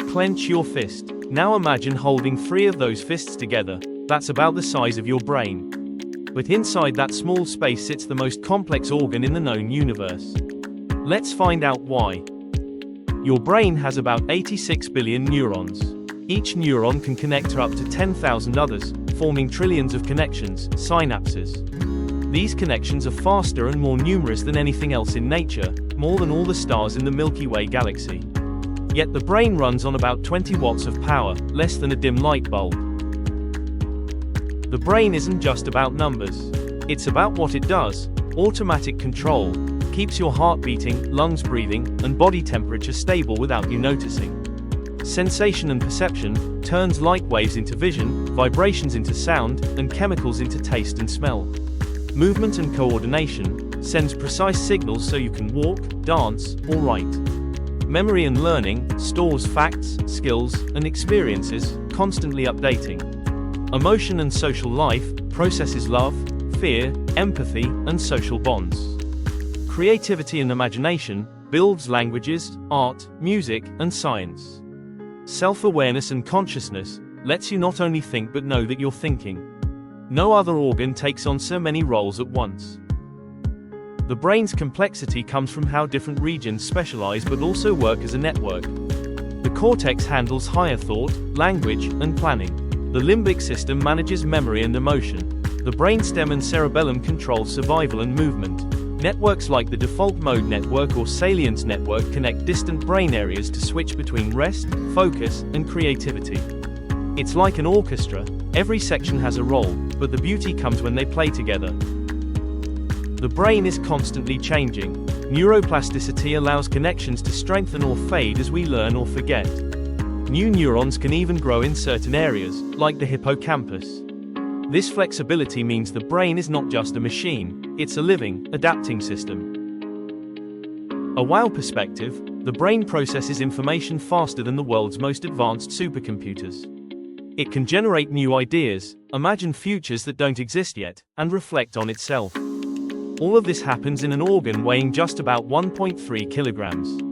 Clench your fist. Now imagine holding 3 of those fists together. That's about the size of your brain. But inside that small space sits the most complex organ in the known universe. Let's find out why. Your brain has about 86 billion neurons. Each neuron can connect to up to 10,000 others, forming trillions of connections, synapses. These connections are faster and more numerous than anything else in nature, more than all the stars in the Milky Way galaxy. Yet the brain runs on about 20 watts of power, less than a dim light bulb. The brain isn't just about numbers. It's about what it does. Automatic control keeps your heart beating, lungs breathing, and body temperature stable without you noticing. Sensation and perception turns light waves into vision, vibrations into sound, and chemicals into taste and smell. Movement and coordination sends precise signals so you can walk, dance, or write. Memory and learning stores facts, skills, and experiences, constantly updating. Emotion and social life processes love, fear, empathy, and social bonds. Creativity and imagination builds languages, art, music, and science. Self-awareness and consciousness lets you not only think but know that you're thinking. No other organ takes on so many roles at once. The brain's complexity comes from how different regions specialize but also work as a network. The cortex handles higher thought, language, and planning. The limbic system manages memory and emotion. The brainstem and cerebellum control survival and movement. Networks like the default mode network or salience network connect distant brain areas to switch between rest, focus, and creativity. It's like an orchestra. Every section has a role, but the beauty comes when they play together. The brain is constantly changing. Neuroplasticity allows connections to strengthen or fade as we learn or forget. New neurons can even grow in certain areas, like the hippocampus. This flexibility means the brain is not just a machine, it's a living, adapting system. A wow perspective, the brain processes information faster than the world's most advanced supercomputers. It can generate new ideas, imagine futures that don't exist yet, and reflect on itself. All of this happens in an organ weighing just about 1.3 kilograms.